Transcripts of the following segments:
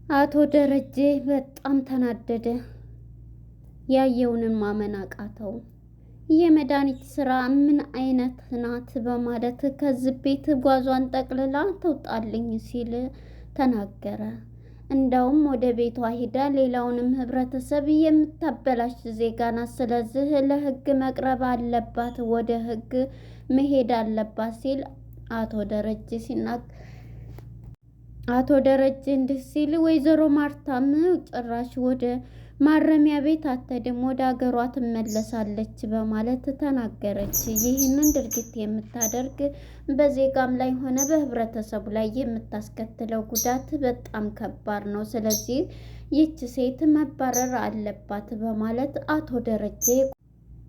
አቶ ደረጀ በጣም ተናደደ። ያየውንም ማመን አቃተው። የመድኃኒት ስራ ምን አይነት ናት በማለት ከዚህ ቤት ጓዟን ጠቅልላ ትውጣልኝ ሲል ተናገረ። እንዳውም ወደ ቤቷ ሂዳ ሌላውንም ህብረተሰብ የምታበላሽ ዜጋ ናት። ስለዚህ ለህግ መቅረብ አለባት፣ ወደ ህግ መሄድ አለባት ሲል አቶ ደረጀ እንዲህ ሲል ወይዘሮ ማርታም ጭራሽ ወደ ማረሚያ ቤት አትሄድም፣ ወደ አገሯ ትመለሳለች በማለት ተናገረች። ይህንን ድርጊት የምታደርግ በዜጋም ላይ ሆነ በህብረተሰቡ ላይ የምታስከትለው ጉዳት በጣም ከባድ ነው። ስለዚህ ይች ሴት መባረር አለባት በማለት አቶ ደረጀ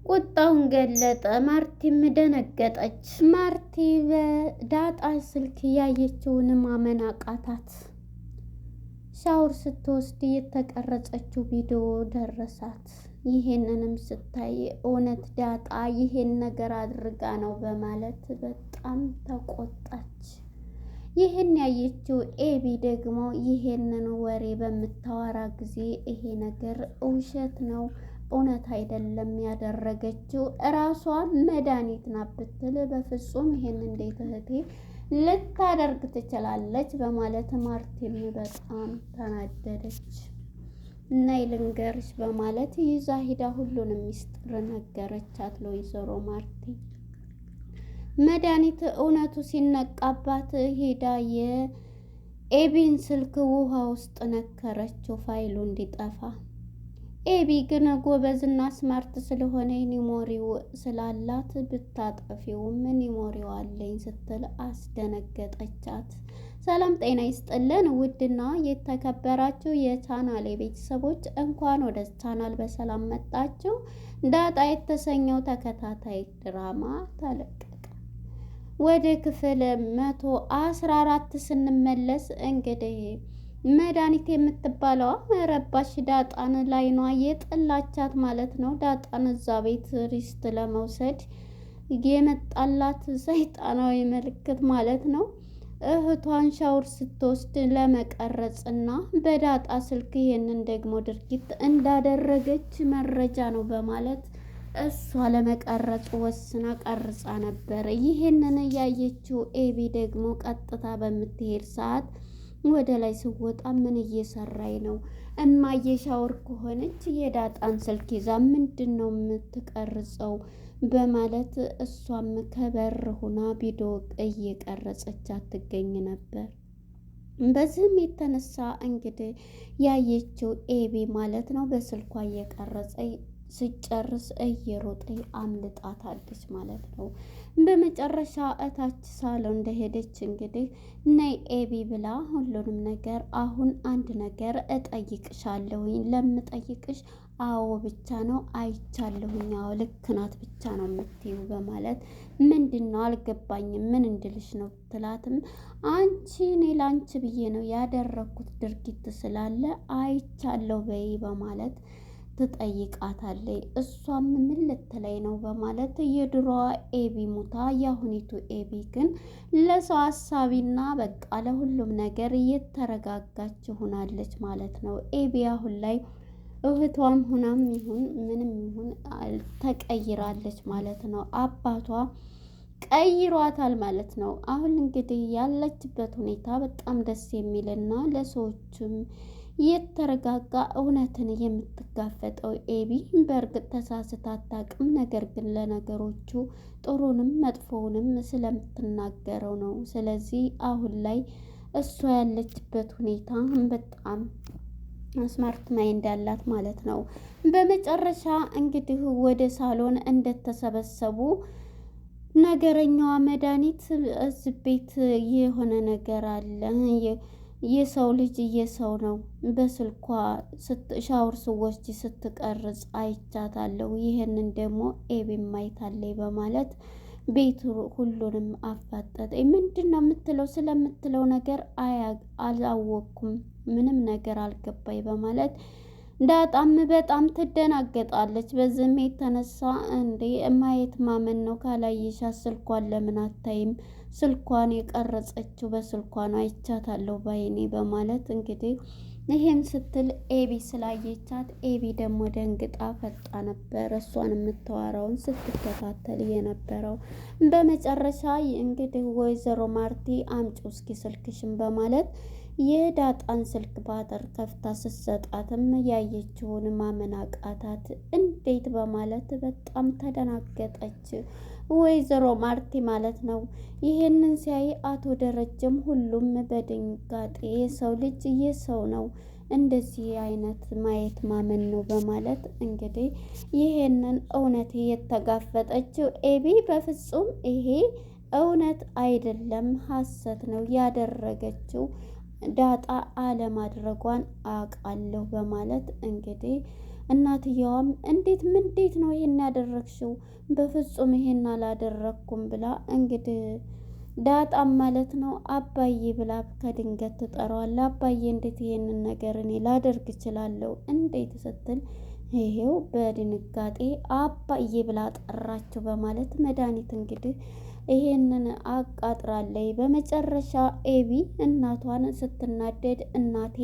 ቁጣውን ገለጠ። ማርቲም ደነገጠች። ማርቲ በዳጣ ስልክ ያየችውን ማመን አቃታት። ሻወር ስትወስድ የተቀረጸችው ቪዲዮ ደረሳት። ይሄንንም ስታይ እውነት ዳጣ ይሄን ነገር አድርጋ ነው በማለት በጣም ተቆጣች። ይህን ያየችው ኤቢ ደግሞ ይሄንን ወሬ በምታወራ ጊዜ ይሄ ነገር ውሸት ነው፣ እውነት አይደለም ያደረገችው እራሷ መድኃኒት ናት ብትል በፍጹም ይሄን እንዴት እህቴ ልታደርግ ትችላለች በማለት ማርቲም በጣም ተናደደች። ነይ ልንገርሽ በማለት ይዛ ሂዳ ሁሉንም ሚስጥር ነገረቻት ለወይዘሮ ማርቲ። መድኃኒት እውነቱ ሲነቃባት ሂዳ የኤቢን ስልክ ውሃ ውስጥ ነከረችው ፋይሉ እንዲጠፋ። ኤቢ ግን ጎበዝና ስማርት ስለሆነ ኒሞሪው ስላላት ብታጠፊውም ኒሞሪው አለኝ ስትል አስደነገጠቻት። ሰላም ጤና ይስጥልን ውድና የተከበራችሁ የቻናሌ ቤተሰቦች እንኳን ወደ ቻናል በሰላም መጣችሁ። ዳጣ የተሰኘው ተከታታይ ድራማ ተለቀቀ። ወደ ክፍል 114 ስንመለስ እንግዲህ መድኃኒት የምትባለዋ ረባሽ ዳጣን ላይኗ የጠላቻት ማለት ነው። ዳጣን እዛ ቤት ሪስት ለመውሰድ የመጣላት ሰይጣናዊ ምልክት ማለት ነው። እህቷን ሻውር ስትወስድ ለመቀረጽ እና በዳጣ ስልክ ይሄንን ደግሞ ድርጊት እንዳደረገች መረጃ ነው በማለት እሷ ለመቀረጽ ወስና ቀርጻ ነበር። ይሄንን ያየችው ኤቢ ደግሞ ቀጥታ በምትሄድ ሰዓት ወደ ላይ ስወጣ ምን እየሰራኝ ነው? እማዬ ሻወር ከሆነች የዳጣን ስልክ ይዛ ምንድን ነው የምትቀርጸው? በማለት እሷም ከበር ሁና ቪዲዮ እየቀረጸች ትገኝ ነበር። በዚህም የተነሳ እንግዲህ ያየችው ኤቢ ማለት ነው በስልኳ እየቀረጸ ስጨርስ እየሮጠ አምልጣታለች ማለት ነው። በመጨረሻ እታች ሳሎን እንደሄደች እንግዲህ ነይ ኤቢ ብላ ሁሉንም ነገር አሁን አንድ ነገር እጠይቅሻለሁኝ፣ ለምጠይቅሽ አዎ ብቻ ነው፣ አይቻለሁኝ፣ አዎ ልክ ናት ብቻ ነው የምትይው በማለት ምንድን ነው አልገባኝም፣ ምን እንድልሽ ነው ትላትም አንቺ እኔ ላንቺ ብዬ ነው ያደረኩት ድርጊት ስላለ አይቻለሁ በይ በማለት ትጠይቃታለች። እሷም ምን ልትለይ ነው በማለት የድሮዋ ኤቢ ሙታ የአሁኒቱ ኤቢ ግን ለሰው አሳቢና በቃ ለሁሉም ነገር እየተረጋጋች ሆናለች ማለት ነው። ኤቢ አሁን ላይ እህቷም ሁናም ይሁን ምንም ይሁን ተቀይራለች ማለት ነው። አባቷ ቀይሯታል ማለት ነው። አሁን እንግዲህ ያለችበት ሁኔታ በጣም ደስ የሚልና ለሰዎችም የተረጋጋ እውነትን የምትጋፈጠው ኤቢ በእርግጥ ተሳስታ አታውቅም። ነገር ግን ለነገሮቹ ጥሩንም መጥፎውንም ስለምትናገረው ነው። ስለዚህ አሁን ላይ እሷ ያለችበት ሁኔታ በጣም ስማርት ማይንድ ያላት ማለት ነው። በመጨረሻ እንግዲህ ወደ ሳሎን እንደተሰበሰቡ ነገረኛዋ መድኃኒት እዚህ ቤት የሆነ ነገር አለ፣ የሰው ልጅ የሰው ነው፣ በስልኳ ሻወር ስወስድ ስትቀርጽ አይቻታለሁ፣ ይህንን ደግሞ ኤቢም አይታለች በማለት ቤቱ ሁሉንም አፋጠጠ። ምንድን ነው የምትለው? ስለምትለው ነገር አላወቅኩም፣ ምንም ነገር አልገባኝ በማለት ዳጣም በጣም ትደናገጣለች። በዚህም የተነሳ እንዴ ማየት ማመን ነው፣ ካላየሻት ስልኳን ለምን አታይም? ስልኳን የቀረጸችው በስልኳ ነው አይቻታለሁ ባይኔ በማለት እንግዲህ ይሄም ስትል ኤቢ ስላየቻት ኤቢ ደግሞ ደንግጣ ፈጣ ነበር እሷን የምታወራውን ስትከታተል የነበረው። በመጨረሻ እንግዲህ ወይዘሮ ማርቲ አምጪው እስኪ ስልክሽን በማለት የዳጣን ስልክ ባተር ከፍታ ስትሰጣትም ያየችውን ማመን አቃታት። እንዴት በማለት በጣም ተደናገጠች ወይዘሮ ማርቲ ማለት ነው። ይሄንን ሲያይ አቶ ደረጀም ሁሉም በድንጋጤ የሰው ልጅ የሰው ነው እንደዚህ አይነት ማየት ማመን ነው በማለት እንግዲህ ይሄንን እውነት የተጋፈጠችው ኤቢ በፍጹም ይሄ እውነት አይደለም ሐሰት ነው ያደረገችው ዳጣ አለማድረጓን አውቃለሁ በማለት እንግዲህ እናትየዋም እንዴት ነው ይሄን ያደረግሽው? በፍጹም ይሄን አላደረኩም ብላ እንግዲህ ዳጣም ማለት ነው አባዬ ብላ ከድንገት ትጠራዋለች። አባዬ እንዴት ይሄንን ነገር እኔ ላደርግ እችላለሁ እንዴት ስትል ይሄው በድንጋጤ አባዬ ብላ ጠራችው በማለት መድኃኒት እንግዲህ ይሄንን አቃጥራለይ። በመጨረሻ ኤቢ እናቷን ስትናደድ እናቴ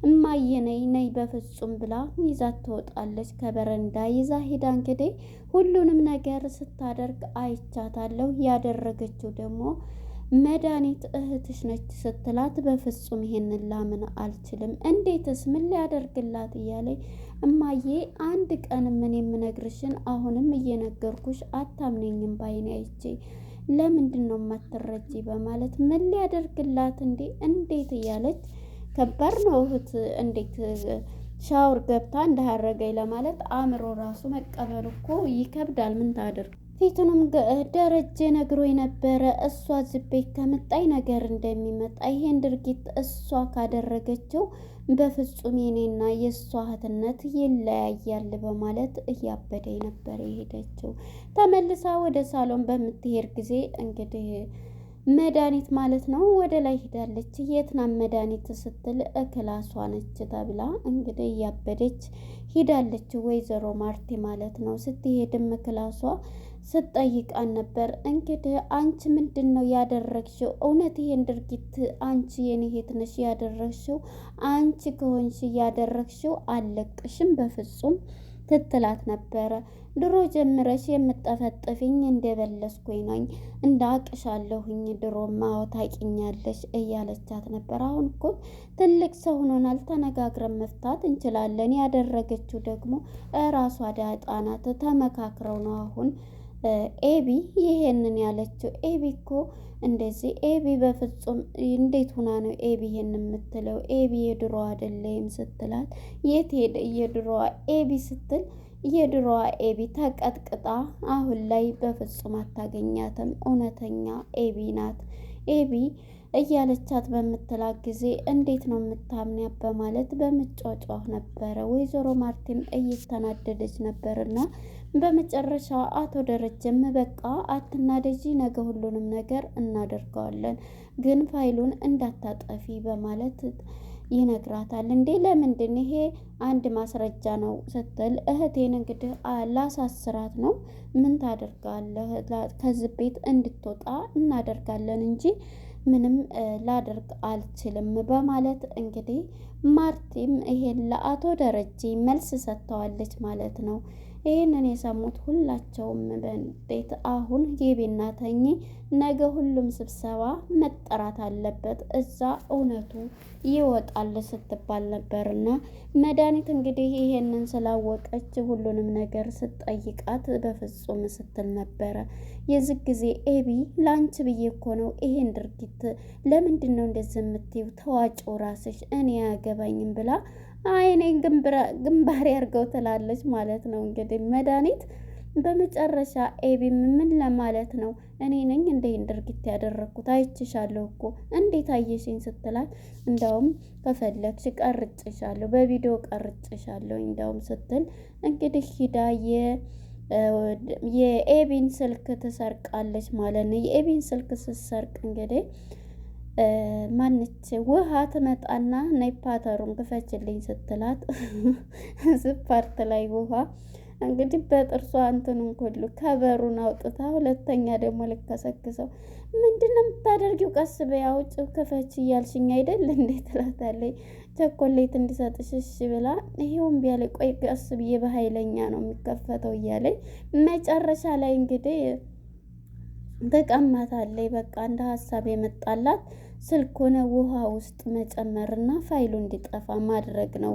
እማዬ ነይ በፍጹም ብላ ይዛት ትወጣለች። ከበረንዳ ይዛ ሄዳ እንግዲህ ሁሉንም ነገር ስታደርግ አይቻታለሁ። ያደረገችው ደግሞ መድኃኒት እህትሽ ነች ስትላት በፍጹም ይሄንን ላምን አልችልም። እንዴትስ ምን ሊያደርግላት እያለኝ እማዬ አንድ ቀን ምን የምነግርሽን አሁንም እየነገርኩሽ አታምነኝም ባይኔ አይቼ ለምንድን ነው የማትረጂ? በማለት ምን ሊያደርግላት እንዴት እያለች ከባድ ነው እህት እንዴት ሻወር ገብታ እንዳያረገኝ ለማለት አእምሮ ራሱ መቀበል እኮ ይከብዳል። ምን ታደርግ ፊቱንም ደረጀ ነግሮ የነበረ እሷ ዝቤት ከመጣይ ነገር እንደሚመጣ ይሄን ድርጊት እሷ ካደረገችው በፍጹም የኔና የእሷ እህትነት ይለያያል በማለት እያበደኝ ነበር የሄደችው። ተመልሳ ወደ ሳሎን በምትሄድ ጊዜ እንግዲህ መድኃኒት ማለት ነው ወደ ላይ ሄዳለች። የትናም መድኃኒት ስትል እክላሷ ነች ተብላ እንግዲህ እያበደች ሂዳለች ወይዘሮ ማርቲ ማለት ነው። ስትሄድም ክላሷ ስትጠይቃን ነበር እንግዲህ አንቺ ምንድን ነው ያደረግሽው? እውነት ይሄን ድርጊት አንቺ የኔ እህት ነሽ ያደረግሽው? አንቺ ከሆንሽ ያደረግሽው አልለቅሽም በፍጹም ትትላት ነበረ። ድሮ ጀምረሽ የምጠፈጥፊኝ እንደበለስኩኝ ነኝ እንዳቅሻለሁኝ ድሮማ ታውቂኛለሽ እያለቻት ነበር። አሁን እኮ ትልቅ ሰው ሆኖናል፣ ተነጋግረን መፍታት እንችላለን። ያደረገችው ደግሞ እራሷ ዳጣ ናት። ተመካክረው ነው አሁን ኤቢ ይሄንን ያለችው። ኤቢ እኮ እንደዚህ ኤቢ በፍጹም እንዴት ሆና ነው ኤቢ ይሄን የምትለው? ኤቢ የድሮ አይደለም ስትላት የት ሄደ የድሮዋ ኤቢ ስትል የድሮዋ ኤቢ ተቀጥቅጣ አሁን ላይ በፍጹም አታገኛትም። እውነተኛ ኤቢ ናት ኤቢ እያለቻት በምትላት ጊዜ እንዴት ነው የምታምኒያት በማለት በምጫጫህ ነበረ። ወይዘሮ ማርቲም እየተናደደች ነበርና በመጨረሻ አቶ ደረጀም በቃ አትናደጂ፣ ነገ ሁሉንም ነገር እናደርገዋለን፣ ግን ፋይሉን እንዳታጠፊ በማለት ይነግራታል። እንዴ ለምንድን ይሄ አንድ ማስረጃ ነው ስትል እህቴን እንግዲህ ላሳስራት ነው ምን ታደርጋለህ? ከዚህ ቤት እንድትወጣ እናደርጋለን እንጂ ምንም ላደርግ አልችልም በማለት እንግዲህ ማርቲም ይሄን ለአቶ ደረጀ መልስ ሰጥተዋለች ማለት ነው። ይህንን የሰሙት ሁላቸውም በንዴት አሁን ግቢና ተኚ፣ ነገ ሁሉም ስብሰባ መጠራት አለበት፣ እዛ እውነቱ ይወጣል ስትባል ነበርና መድኃኒት እንግዲህ ይሄንን ስላወቀች ሁሉንም ነገር ስትጠይቃት በፍጹም ስትል ነበረ። የዚህ ጊዜ ኤቢ ላንቺ ብዬ እኮ ነው ይሄን ድርጊት ለምንድን ነው እንደዚህ የምትይው? ተዋጭው ራስሽ እኔ አያገባኝም ብላ አይኔን ግንባሬ አድርገው ትላለች ማለት ነው። እንግዲህ መድኃኒት በመጨረሻ ኤቢም ምን ለማለት ነው እኔ ነኝ እንዴን ድርጊት ያደረግኩት? አይችሻለሁ እኮ እንዴት አየሽኝ ስትላት እንደውም ከፈለግሽ ቀርጭሻለሁ በቪዲዮ ቀርጭሻለሁ እንደውም ስትል እንግዲህ ሂዳ የኤቢን ስልክ ትሰርቃለች ማለት ነው። የኤቢን ስልክ ስትሰርቅ እንግዲህ ማንች ውሃ ትመጣና ነይ ፓተሩን ክፈችልኝ ስትላት ዝፓርት ላይ ውሃ እንግዲህ በጥርሷ እንትኑን ሁሉ ከበሩን አውጥታ ሁለተኛ ደግሞ ልከሰክሰው ምንድን ነው የምታደርጊው? ቀስ በይ አውጪ ክፈች እያልሽኝ አይደል እንዴ ትላታለች። ቸኮሌት እንዲሰጥሽ እሺ ብላ ይሄው እምቢ አለኝ። ቆይ ቀስ ብዬ በኃይለኛ ነው የሚከፈተው እያለኝ መጨረሻ ላይ እንግዲህ ተቀማታለች። በቃ እንደ ሀሳብ የመጣላት ስልኩን ውሃ ውስጥ መጨመርና ፋይሉ እንዲጠፋ ማድረግ ነው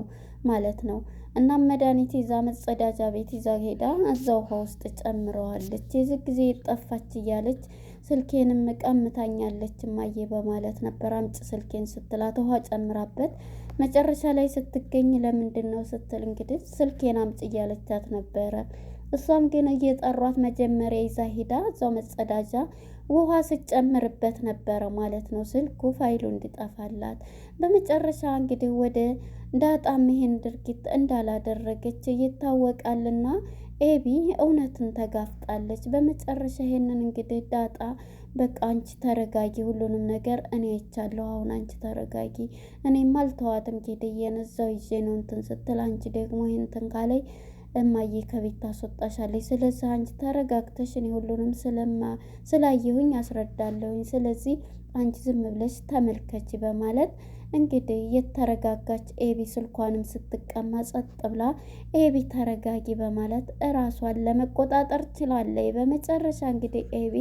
ማለት ነው። እናም መድኃኒት ይዛ መጸዳጃ ቤት ይዛ ሄዳ እዛ ውሃ ውስጥ ጨምረዋለች። የዚህ ጊዜ ጠፋች እያለች ስልኬንም ቀምታኛለች እማዬ በማለት ነበር አምጪ ስልኬን ስትላት ውሃ ጨምራበት መጨረሻ ላይ ስትገኝ ለምንድን ነው ስትል እንግዲህ ስልኬን አምጪ እያለቻት ነበረ። እሷም ግን እየጠሯት መጀመሪያ ይዛ ሂዳ እዛው መጸዳጃ ውሃ ስጨምርበት ነበረ ማለት ነው ስልኩ ፋይሉ እንዲጠፋላት። በመጨረሻ እንግዲህ ወደ ዳጣም ይሄን ድርጊት እንዳላደረገች ይታወቃልና ኤቢ እውነትን ተጋፍጣለች። በመጨረሻ ይሄንን እንግዲህ ዳጣ በቃ አንቺ ተረጋጊ፣ ሁሉንም ነገር እኔ አይቻለሁ፣ አሁን አንቺ ተረጋጊ፣ እኔም አልተዋትም ጌድዬን እዛው ይዤ ነው እንትን ስትል አንቺ ደግሞ ይህንትን ካላይ እማዬ ከቤት ታስወጣሻለች። ስለዚህ አንቺ ተረጋግተሽ እኔ ሁሉንም ስላየሁኝ አስረዳለሁኝ። ስለዚህ አንቺ ዝም ብለሽ ተመልከች በማለት እንግዲህ የተረጋጋች ኤቢ ስልኳንም ስትቀማ ጸጥ ብላ ኤቢ ተረጋጊ በማለት እራሷን ለመቆጣጠር ችላለች። በመጨረሻ እንግዲህ ኤቢ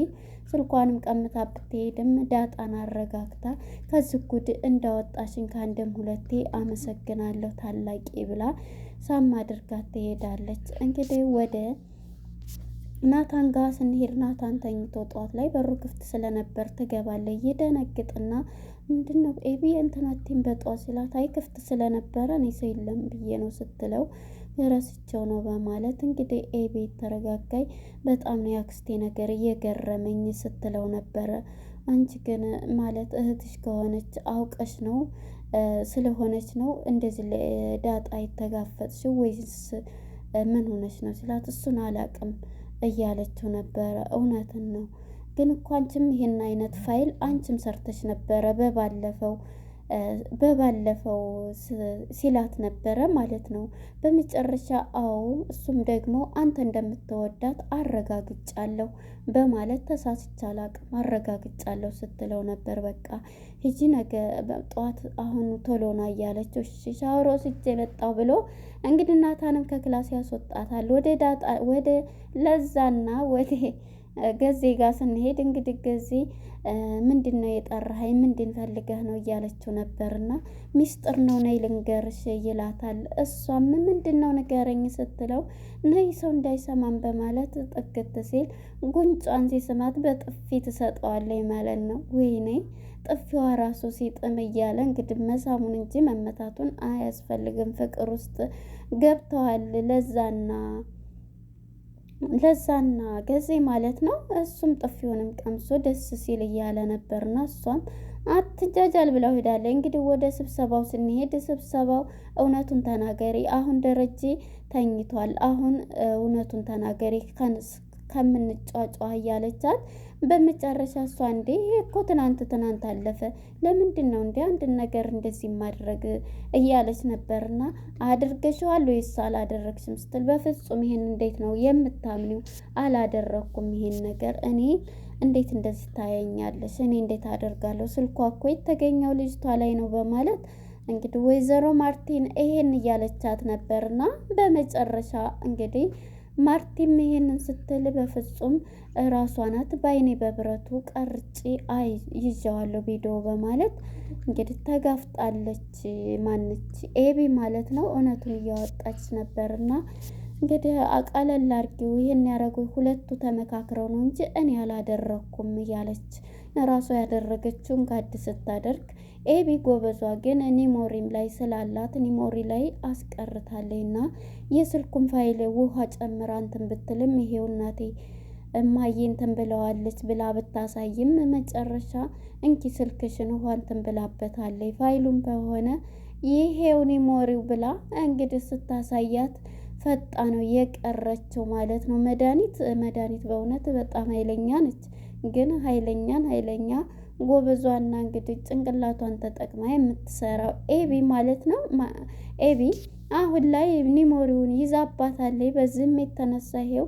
ስልኳንም ቀምታ ብትሄድም ዳጣን አረጋግታ ከዚህ ጉድ እንዳወጣሽኝ ከአንድም ሁለቴ አመሰግናለሁ ታላቂ ብላ ሳም አድርጋት ትሄዳለች። እንግዲህ ወደ ናታን ጋር ስንሄድ ናታን ተኝቶ ጠዋት ላይ በሩ ክፍት ስለነበር ትገባለች። ይደነግጥና ምንድነው ኤቢ እንትናቴን በጠዋት ሲላት አይ ክፍት ስለነበረ እኔ ሰው የለም ብዬ ነው ስትለው የረስቸው ነው በማለት እንግዲህ ኤቢ ተረጋጋይ። በጣም ነው ያክስቴ ነገር እየገረመኝ ስትለው ነበረ። አንቺ ግን ማለት እህትሽ ከሆነች አውቀሽ ነው ስለሆነች ነው እንደዚህ ለዳጣ የተጋፈጥሽው ወይስ ምን ሆነች ነው ሲላት እሱን አላቅም እያለችው ነበረ። እውነትን ነው ግን እኮ አንቺም ይሄን አይነት ፋይል አንቺም ሰርተሽ ነበረ በባለፈው ሲላት ነበረ ማለት ነው። በመጨረሻ አዎ እሱም ደግሞ አንተ እንደምትወዳት አረጋግጫለሁ በማለት ተሳስቻ አላቅም አረጋግጫለሁ ስትለው ነበር። በቃ ሂጂ ነገ ጠዋት አሁን ቶሎና እያለችው እሺ ሻወር ወስጄ መጣሁ ብሎ እንግዲህ ናታንም ከክላስ ያስወጣታል። ወደ ለዛና ወደ ገዜ ጋር ስንሄድ እንግዲህ ገዜ ምንድን ነው የጠራኸኝ? ምንድን ፈልገህ ነው እያለችው ነበርና ሚስጥር ነው ነይ ልንገርሽ ይላታል። እሷም ምንድን ነው ንገረኝ ስትለው ነይ ሰው እንዳይሰማን በማለት ጥግት ሲል ጉንጯን ሲስማት በጥፊ ትሰጠዋለች ማለት ነው። ወይኔ ጥፊዋ ራሱ ሲጥም እያለ እንግዲህ መሳሙን እንጂ መመታቱን አያስፈልግም። ፍቅር ውስጥ ገብተዋል ለዛና ገዜ ማለት ነው። እሱም ጥፊውንም ቀምሶ ደስ ሲል እያለ ነበርና እሷም አትጃጃል ብለው ሄዳለች። እንግዲህ ወደ ስብሰባው ስንሄድ ስብሰባው እውነቱን ተናገሪ፣ አሁን ደረጀ ተኝቷል፣ አሁን እውነቱን ተናገሪ ከምንጫጫ እያለቻት በመጨረሻ እሷ እንዴ እኮ ትናንት አለፈ ለምንድን ነው እንዴ አንድን ነገር እንደዚህ ማድረግ እያለች ነበርና አድርገሽዋል ወይስ አላደረግሽም ስትል በፍጹም ይሄን እንዴት ነው የምታምኒው? አላደረኩም ይሄን ነገር እኔ እንዴት እንደዚህ ታየኛለሽ? እኔ እንዴት አደርጋለሁ? ስልኳ እኮ የተገኘው ልጅቷ ላይ ነው በማለት እንግዲህ ወይዘሮ ማርቲን ይሄን እያለቻት ነበርና በመጨረሻ እንግዲህ ማርቲም ይሄንን ስትል በፍጹም ራሷ ናት በአይኔ በብረቱ ቀርጬ ይዤዋለሁ ቪዲዮ በማለት እንግዲህ ተጋፍጣለች። ማነች ኤቢ ማለት ነው። እውነቱን እያወጣች ነበርና እንግዲህ አቃለል አድርጊው ይሄን ያደረጉ ሁለቱ ተመካክረው ነው እንጂ እኔ አላደረኩም እያለች ራሷ ያደረገችውን ጋድ ስታደርግ ኤቢ ጎበዟ ግን ኒሞሪም ላይ ስላላት ኒሞሪ ላይ አስቀርታለችና የስልኩን ፋይል ውሃ ጨምራ እንትን ብትልም ይሄው እናቴ እማዬ እንትን ብለዋለች ብላ ብታሳይም መጨረሻ እንኪ ስልክሽን ውሃ እንትን ብላበታለች ፋይሉም በሆነ ይሄው ኒሞሪው ብላ እንግዲህ ስታሳያት ፈጣ ነው የቀረችው ማለት ነው። መድኃኒት በእውነት በጣም ኃይለኛ ነች። ግን ኃይለኛ ጎበዟና እንግዲህ ጭንቅላቷን ተጠቅማ የምትሰራው ኤቢ ማለት ነው። ኤቢ አሁን ላይ ኒሞሪውን ይዛባታለች። በዚህም የተነሳ ይሄው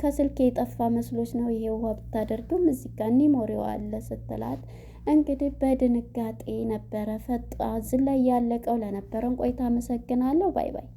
ከስልክ የጠፋ መስሎች ነው ይሄ ውሃ ብታደርግም እዚህ ጋር ኒሞሪው አለ ስትላት እንግዲህ በድንጋጤ ነበረ ፈጣ ዝላይ ያለቀው። ለነበረን ቆይታ አመሰግናለሁ። ባይ ባይ።